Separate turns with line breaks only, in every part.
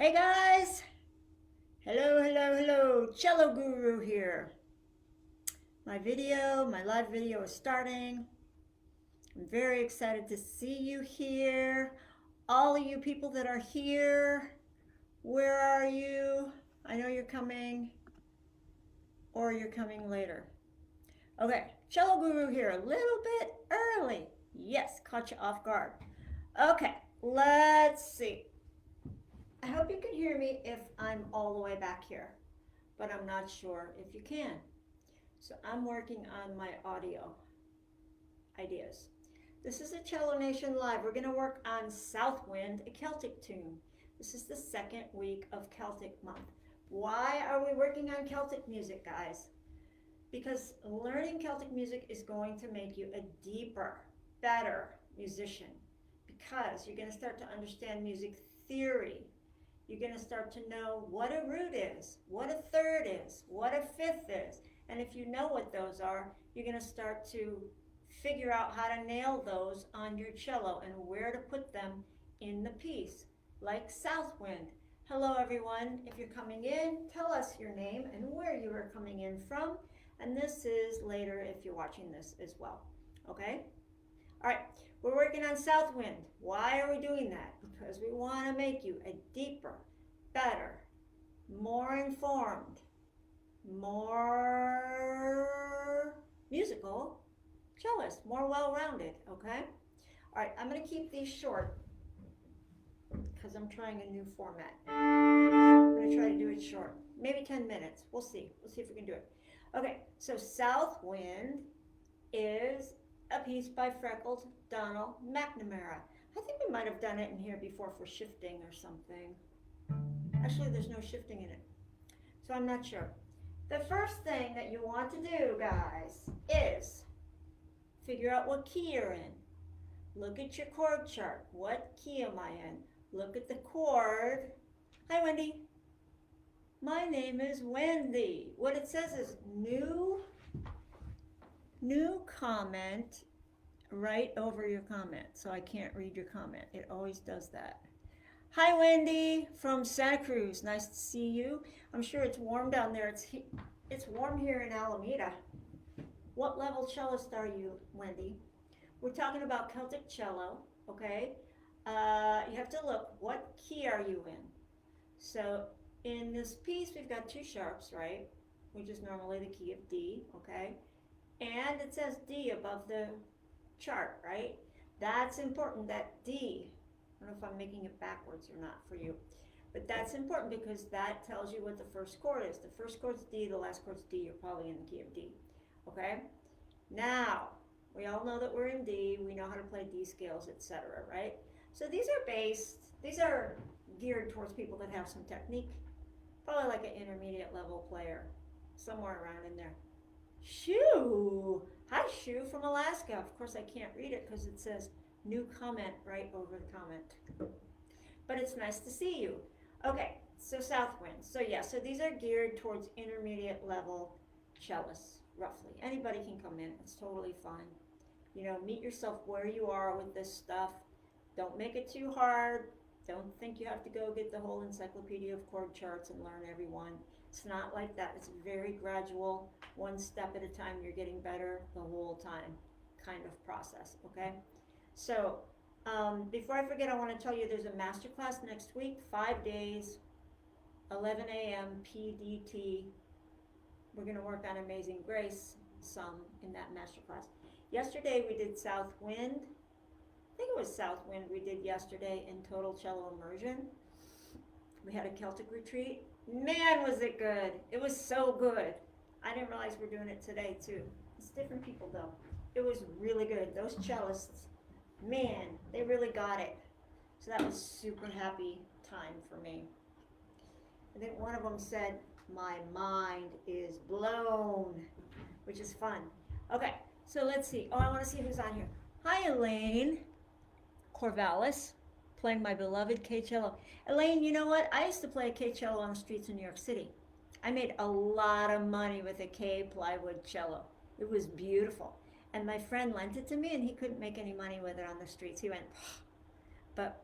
Hey guys! Hello, hello, hello. Cello Guru here. My live video is starting. I'm very excited to see you here. All of you people that are here, where are you? I know you're coming, or you're coming later. Okay, Cello Guru here, a little bit early. Yes, caught you off guard. Okay, let's see. I hope you can hear me if I'm all the way back here, but I'm not sure if you can. So I'm working on my audio ideas. This is a Cello Nation Live. We're going to work on Southwind, a Celtic tune. This is the second week of Celtic month. Why are we working on Celtic music, guys? Because learning Celtic music is going to make you a deeper, better musician. Because you're going to start to understand music theory. You're going to start to know what a root is, what a third is, what a fifth is. And if you know what those are, you're going to start to figure out how to nail those on your cello and where to put them in the piece, like Southwind. Hello everyone, if you're coming in, tell us your name and where you are coming in from. And this is later if you're watching this as well, okay? All right, we're working on Southwind. Why are we doing that? Because we want to make you a deeper, better, more informed, more musical cellist, more well-rounded, okay? All right, I'm going to keep these short because I'm trying a new format. I'm going to try to do it short, maybe 10 minutes. We'll see. We'll see if we can do it. Okay, so Southwind is a piece by Freckled Donald McNamara. I think we might have done it in here before for shifting or something. Actually, there's no shifting in it, so I'm not sure. The first thing that you want to do, guys, is figure out what key you're in. Look at your chord chart. What key am I in? Look at the chord. Hi, Wendy. My name is Wendy. What it says is new comment right over your comment, so I can't read your comment. It always does that. Hi, Wendy from Santa Cruz. Nice to see you. I'm sure it's warm down there. It's warm here in Alameda. What level cellist are you, Wendy? We're talking about Celtic cello, okay? You have to look, what key are you in? So in this piece, we've got two sharps, right? Which is normally the key of D, okay? And it says D above the chart, right? That's important, that D. I don't know if I'm making it backwards or not for you, but that's important because that tells you what the first chord is. The first chord's D, the last chord's D. You're probably in the key of D, okay? Now, we all know that we're in D. We know how to play D scales, etc., right? So these are geared towards people that have some technique, probably like an intermediate level player, somewhere around in there. Shoo! Hi, Shoo from Alaska. Of course, I can't read it because it says new comment right over the comment. But it's nice to see you. Okay, so Southwind. So yeah, so these are geared towards intermediate level cellists, roughly. Anybody can come in. It's totally fine. You know, meet yourself where you are with this stuff. Don't make it too hard. Don't think you have to go get the whole encyclopedia of chord charts and learn every one. It's not like that. It's very gradual, one step at a time. You're getting better the whole time kind of process, okay? So before I forget, I want to tell you there's a masterclass next week, 5 days, 11 a.m. PDT. We're going to work on Amazing Grace some in that masterclass. Yesterday we did Southwind. I think it was Southwind we did yesterday in Total Cello Immersion. We had a Celtic retreat. Man, was it good. It was so good. I didn't realize we're doing it today too. It's different people though. It was really good. Those cellists, man, they really got it. So that was super happy time for me. I think one of them said, my mind is blown, which is fun. Okay, so let's see. Oh, I want to see who's on here. Hi, Elaine Corvallis, playing my beloved K-cello. Elaine, you know what? I used to play K-cello on the streets in New York City. I made a lot of money with a K plywood cello. It was beautiful. And my friend lent it to me, and he couldn't make any money with it on the streets. He went, but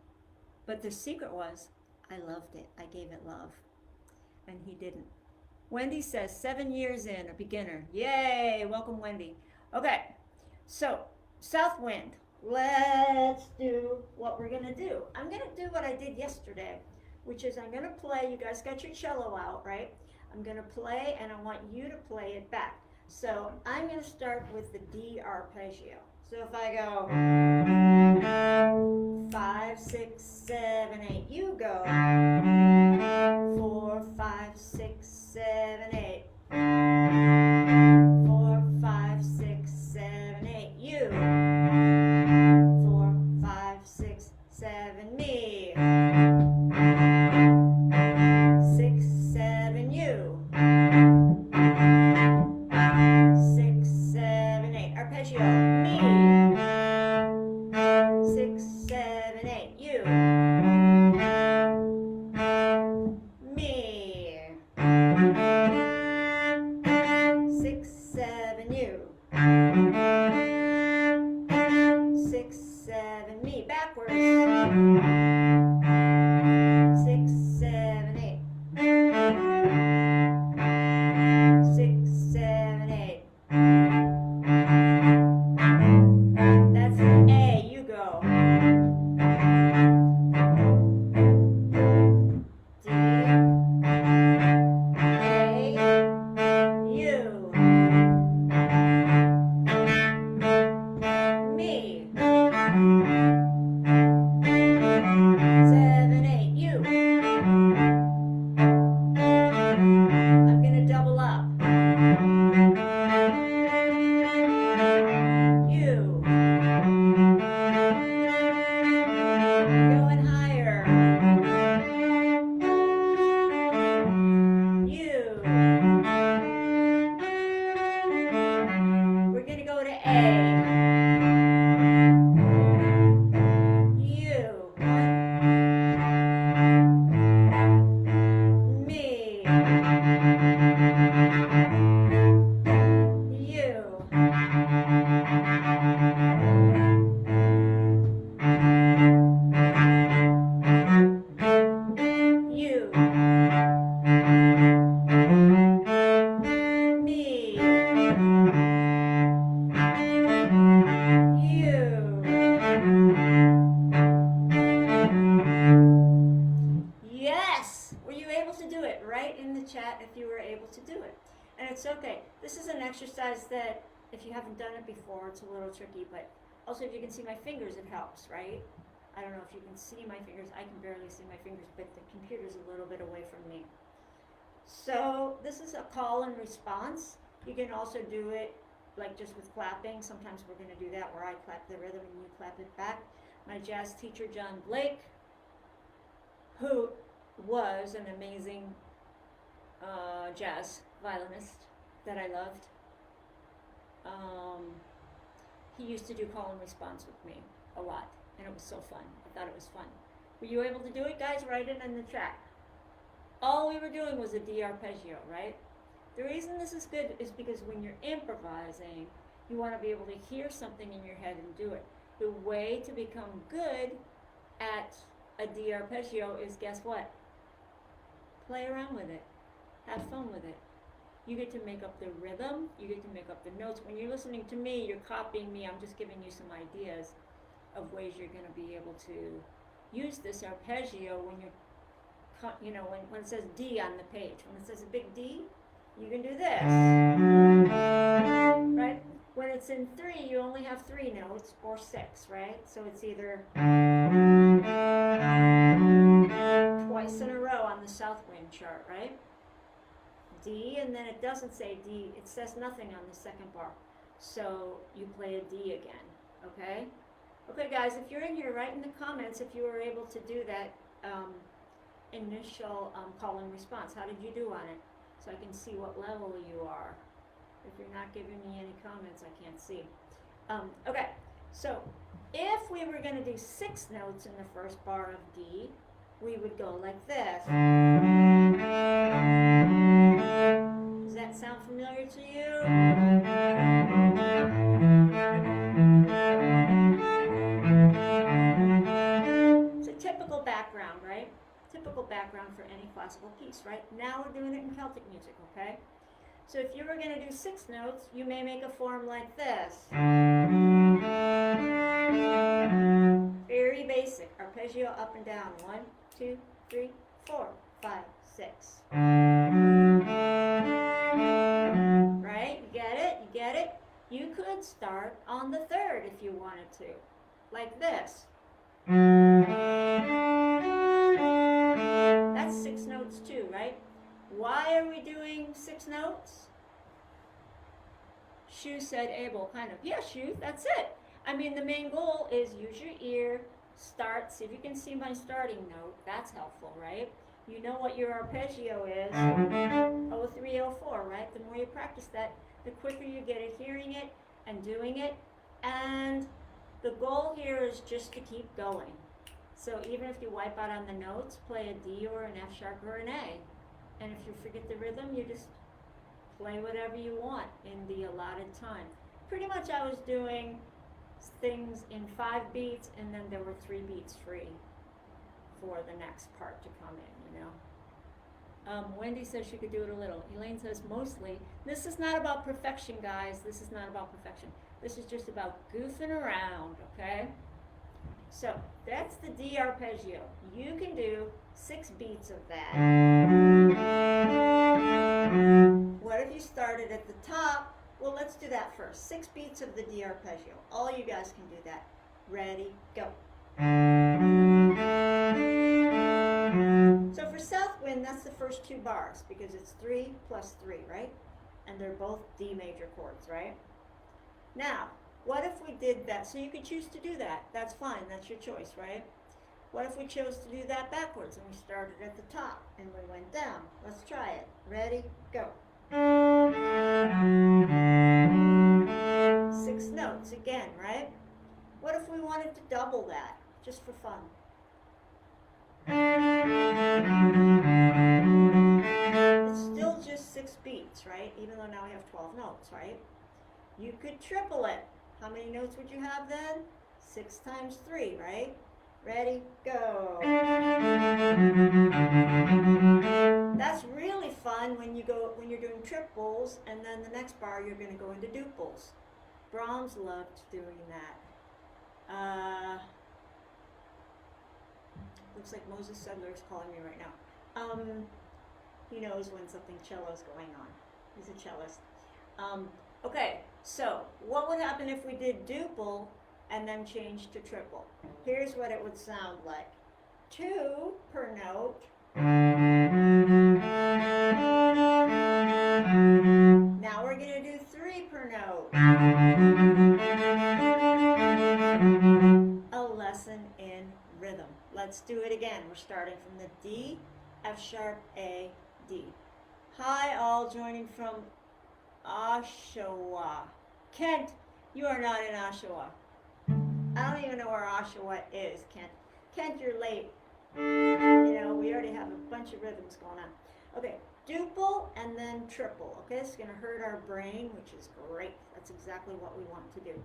the secret was I loved it. I gave it love. And he didn't. Wendy says 7 years in, a beginner. Yay! Welcome, Wendy. Okay, so south wind. Let's do what we're gonna do. I'm gonna do what I did yesterday, which is I'm gonna play. You guys got your cello out, right? I'm gonna play, and I want you to play it back. So I'm gonna start with the D arpeggio. So if I go 5, 6, 7, 8, you go 4, 5, 6, 7, 8. 4, 5, 6, 7, 8, you. 4, 5, 6, 7, me. 6, 7, you. 6, 7, 8, arpeggio, me. 6, 7, 8, you. Me. 6, 7, you. 6, 7, me. Backwards. 6, 7, 8. 6, 7, 8. That's an A. You go. D. A. You. Me. 7, 8. You. I'm gonna double up. You. Going higher. You. We're gonna go to A. You. Me. You. You. Me. You. Yes! Were you able to do it? Write in the chat if you were able to do it. And it's okay. This is an exercise that, if you haven't done it before, it's a little tricky, but also if you can see my fingers, it helps, right? I don't know if you can see my fingers. I can barely see my fingers, but the computer's a little bit away from me. So this is a call and response. You can also do it like just with clapping. Sometimes we're going to do that where I clap the rhythm and you clap it back. My jazz teacher, John Blake, who was an amazing jazz violinist that I loved, he used to do call and response with me a lot, and it was so fun. I thought it was fun. Were you able to do it, guys? Write it in the chat. All we were doing was a D arpeggio, right? The reason this is good is because when you're improvising, you want to be able to hear something in your head and do it. The way to become good at a D arpeggio is, guess what? Play around with it. Have fun with it. You get to make up the rhythm. You get to make up the notes. When you're listening to me, you're copying me. I'm just giving you some ideas of ways you're going to be able to use this arpeggio when you're, you know, when it says D on the page. When it says a big D, you can do this, right? When it's in 3, you only have 3 notes, or 6, right? So it's either twice in a row on the south wind chart, right? D, and then it doesn't say D, it says nothing on the second bar. So you play a D again, okay? Okay, guys, if you're in here, write in the comments if you were able to do that initial call and response. How did you do on it? So I can see what level you are. If you're not giving me any comments, I can't see. Okay, so if we were going to do 6 notes in the first bar of D, we would go like this. Does that sound familiar to you? It's a typical background, right? Typical background for any classical piece, right? Now we're doing it in Celtic music, okay? So if you were going to do 6 notes, you may make a form like this. Very basic. Arpeggio up and down. 1, 2, 3, 4, 5, 6. Right? You get it? You get it? You could start on the 3rd if you wanted to. Like this. That's 6 notes too, right? Why are we doing 6 notes? Shu said Abel, kind of. Yeah, Shu, that's it. I mean, the main goal is use your ear, start, see if you can see my starting note. That's helpful, right? You know what your arpeggio is. 03, 04, right? The more you practice that, the quicker you get at hearing it and doing it. And the goal here is just to keep going. So even if you wipe out on the notes, play a D or an F sharp or an A. And if you forget the rhythm, you just play whatever you want in the allotted time. Pretty much I was doing things in 5 beats, and then there were 3 beats free for the next part to come in, you know. Wendy says she could do it a little. Elaine says mostly. This is not about perfection, guys. This is not about perfection. This is just about goofing around, okay? So that's the D arpeggio. You can do 6 beats of that. What if you started at the top? Well, let's do that first. 6 beats of the D arpeggio. All you guys can do that. Ready, go. So for South Wind, that's the first 2 bars because it's 3 plus 3, right? And they're both D major chords, right? Now, what if we did that? So you could choose to do that. That's fine. That's your choice, right? What if we chose to do that backwards and we started at the top and we went down? Let's try it. Ready, go. 6 notes again, right? What if we wanted to double that, just for fun? It's still just 6 beats, right? Even though now we have 12 notes, right? You could triple it. How many notes would you have then? 6 times 3, right? Ready, go. That's really fun when you're doing triples, and then the next bar you're going to go into duples. Brahms loved doing that. Looks like Moses Sedler is calling me right now. He knows when something cello is going on. He's a cellist. Okay, so what would happen if we did duple and then change to triple? Here's what it would sound like. 2 per note. Now we're going to do 3 per note. A lesson in rhythm. Let's do it again. We're starting from the D, F sharp, A, D. Hi, all joining from Oshawa. Kent, you are not in Oshawa. I don't even know where Oshawa is, Kent. Kent, you're late. You know, we already have a bunch of rhythms going on. Okay, duple and then triple. Okay, it's going to hurt our brain, which is great. That's exactly what we want to do.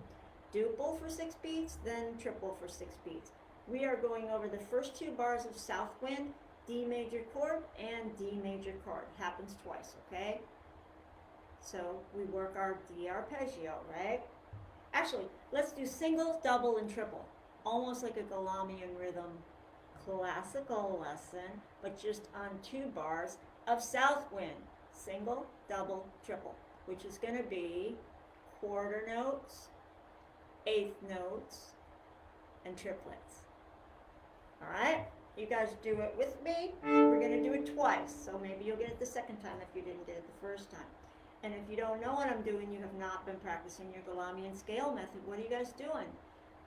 Duple for 6 beats, then triple for 6 beats. We are going over the first 2 bars of South Wind, D major chord and D major chord. Happens twice, okay? So we work our D arpeggio, right? Actually, let's do single, double, and triple. Almost like a Galamian rhythm classical lesson, but just on 2 bars of South Wind. Single, double, triple, which is going to be quarter notes, 8th notes, and triplets. All right? You guys do it with me. We're going to do it twice, so maybe you'll get it the second time if you didn't get it the first time. And if you don't know what I'm doing, you have not been practicing your Galamian scale method. What are you guys doing?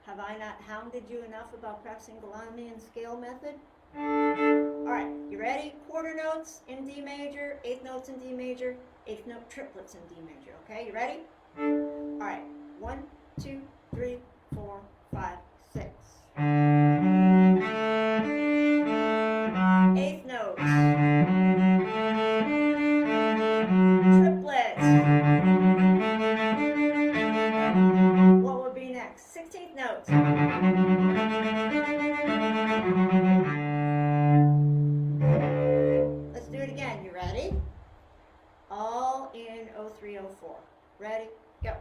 Have I not hounded you enough about practicing Galamian scale method? All right, you ready? Quarter notes in D major, 8th notes in D major, 8th note triplets in D major. Okay, you ready? All right, 1, 2, 3, 4, 5, 6. 8th notes. Triplets. What would be next? 16th notes. Ready? Go.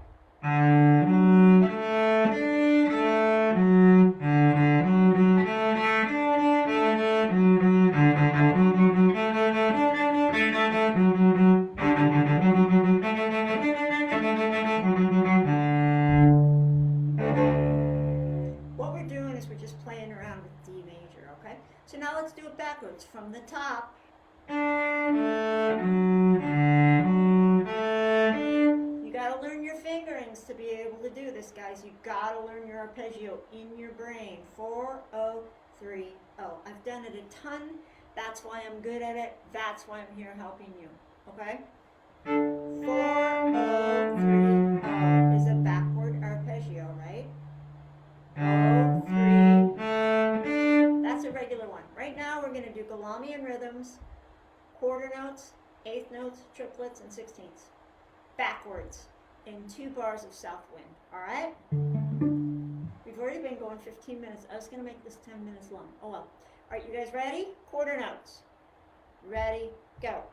What we're doing is we're just playing around with D major, okay? So now let's do it backwards from the top. You gotta learn your fingerings to be able to do this, guys. You gotta learn your arpeggio in your brain. 4, 0, 3, 0. I've done it a ton. That's why I'm good at it. That's why I'm here helping you, okay? 4, 0, 3, 0 is a backward arpeggio, right? 0, 3. That's a regular one. Right now we're gonna do Galamian rhythms, quarter notes, eighth notes, triplets, and sixteenths. Backwards in 2 bars of south wind. All right? We've already been going 15 minutes. I was going to make this 10 minutes long. Oh well. All right, you guys ready? Quarter notes. Ready, go.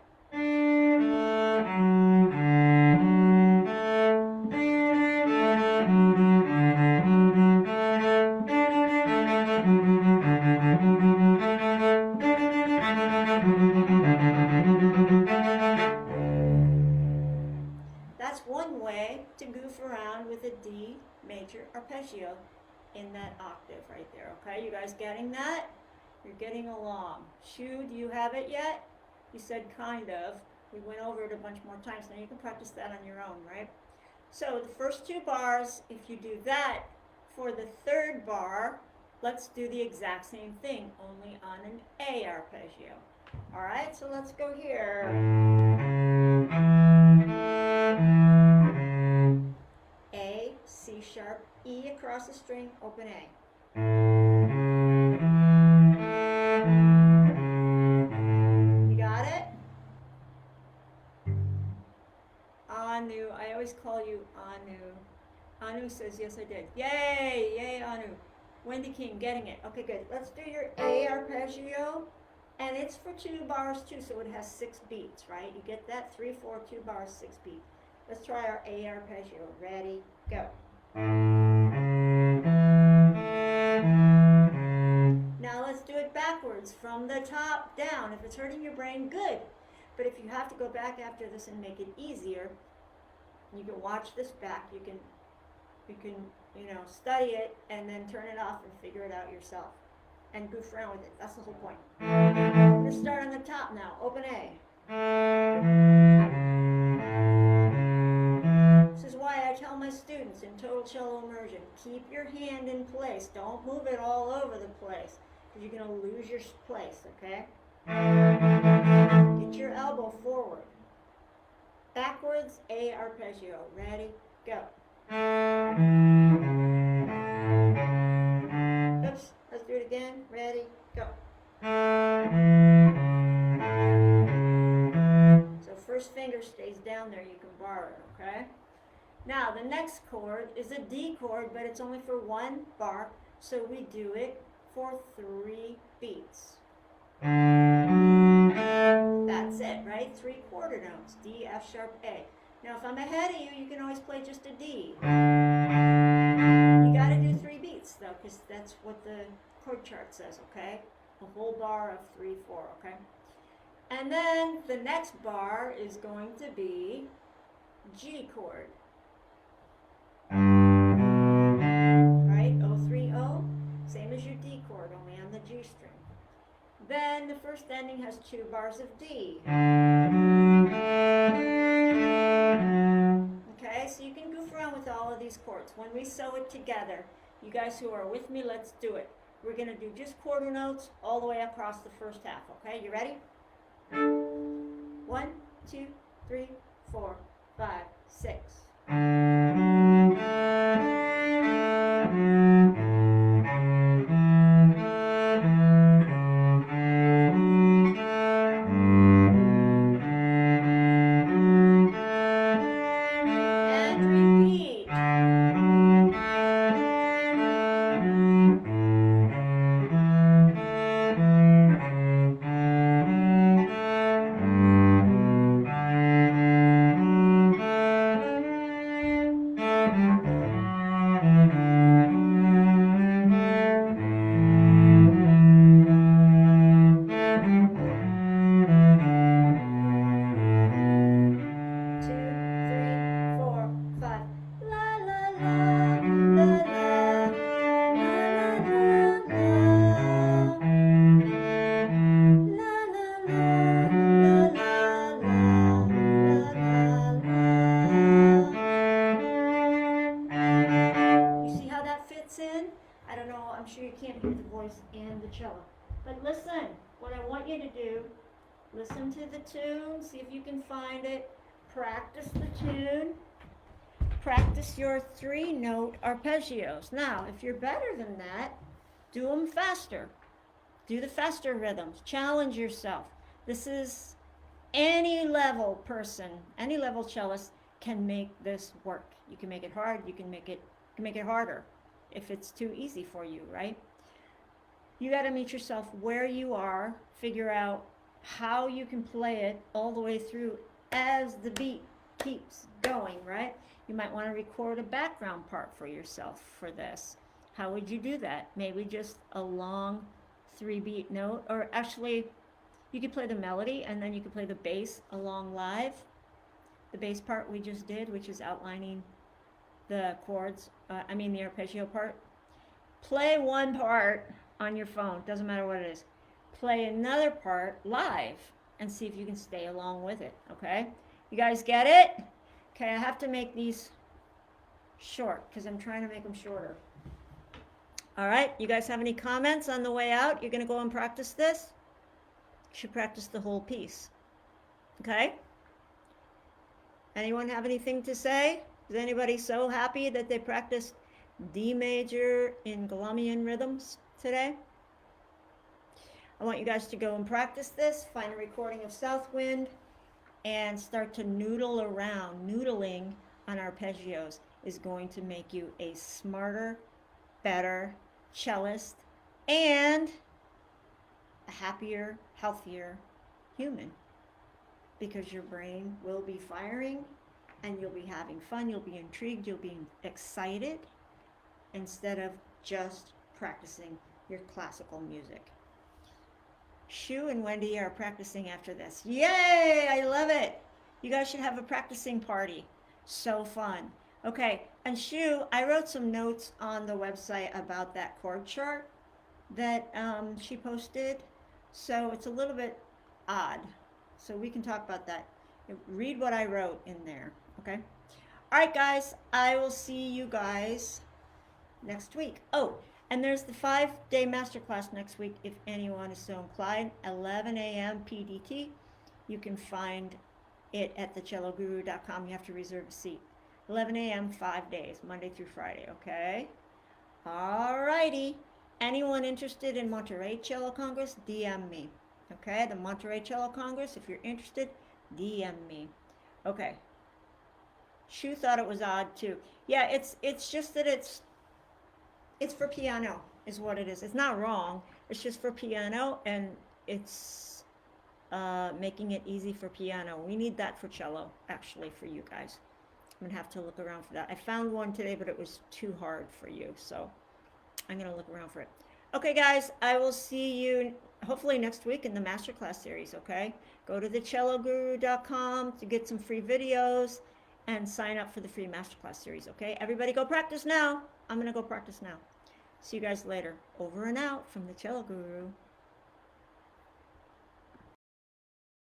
That's one way to goof around with a D major arpeggio in that octave right there, okay? You guys getting that? You're getting along. Shu, do you have it yet? You said kind of. We went over it a bunch more times. Now you can practice that on your own, right? So the first 2 bars, if you do that, for the 3rd bar, let's do the exact same thing, only on an A arpeggio. All right, so let's go here. A, C sharp, E across the string, open A. You got it? Anu, I always call you Anu. Anu says, yes, I did. Yay, yay, Anu. Wendy King, getting it. Okay, good. Let's do your A arpeggio. And it's for 2 bars too, so it has 6 beats, right? You get that? 3, 4, 2 bars, 6 beats. Let's try our A arpeggio. Ready, go. Now let's do it backwards, from the top down. If it's hurting your brain, good. But if you have to go back after this and make it easier, you can watch this back. You can study it and then turn it off and figure it out yourself. And goof around with it. That's the whole point. Let's start on the top now. Open A. This is why I tell my students in Total Cello Immersion, keep your hand in place. Don't move it all over the place, because you're going to lose your place, okay? Get your elbow forward. Backwards, A arpeggio. Ready, go. Oops, let's do it again. Ready, go. So first finger stays down there, you can borrow it, okay? Now the next chord is a D chord, but it's only for 1 bar, so we do it for 3 beats. That's it, right? 3 quarter notes, D, F sharp, A. Now if I'm ahead of you, you can always play just a D. You gotta do 3 beats though, because that's what the chord chart says, okay? A whole bar of 3, 4, okay? And then the next bar is going to be G chord. Right? 0, 3, 0. Same as your D chord, only on the G string. Then the first ending has 2 bars of D. Okay, so you can goof around with all of these chords. When we sew it together, you guys who are with me, let's do it. We're going to do just quarter notes all the way across the first half, okay? You ready? 1, 2, 3, 4, 5, 6. you to do, listen to the tune, see if you can find it, practice the tune, practice your 3-note arpeggios. Now, if you're better than that, do them faster. Do the faster rhythms. Challenge yourself. This is any level person, any level cellist can make this work. You can make it hard, you can make it harder if it's too easy for you, right? You got to meet yourself where you are, figure out how you can play it all the way through as the beat keeps going, right? You might want to record a background part for yourself for this. How would you do that? Maybe just a long 3-beat note, or actually you could play the melody and then you could play the bass along live. The bass part we just did, which is outlining the chords, the arpeggio part. Play one part on your phone, doesn't matter what it is. Play another part live and see if you can stay along with it, okay? You guys get it? Okay, I have to make these short because I'm trying to make them shorter. All right, you guys have any comments on the way out? You're gonna go and practice this? You should practice the whole piece, okay? Anyone have anything to say? Is anybody so happy that they practiced D major in Galamian rhythms today? I want you guys to go and practice this, find a recording of Southwind, and start to noodle around. Noodling on arpeggios is going to make you a smarter, better cellist and a happier, healthier human, because your brain will be firing and you'll be having fun, you'll be intrigued, you'll be excited instead of just practicing your classical music. Shu and Wendy are practicing after this. Yay! I love it. You guys should have a practicing party. So fun. Okay, and Shu, I wrote some notes on the website about that chord chart that she posted. So it's a little bit odd. So we can talk about that. Read what I wrote in there, okay? All right, guys, I will see you guys next week. Oh, and there's the 5-day masterclass next week if anyone is so inclined, 11 a.m. PDT. You can find it at thecelloguru.com. You have to reserve a seat. 11 a.m., 5 days, Monday through Friday, okay? All righty. Anyone interested in Monterey Cello Congress, DM me, okay? The Monterey Cello Congress, if you're interested, DM me. Okay. Shu thought it was odd, too. Yeah, it's just that it's for piano, is what it is. It's not wrong. It's just for piano, and it's making it easy for piano. We need that for cello, actually, for you guys. I'm gonna have to look around for that. I found one today, but it was too hard for you, so I'm gonna look around for it. Okay, guys, I will see you hopefully next week in the masterclass series, okay? Go to thecelloguru.com to get some free videos and sign up for the free masterclass series, okay? Everybody go practice now. I'm gonna go practice now. See you guys later. Over and out from the Cello Guru.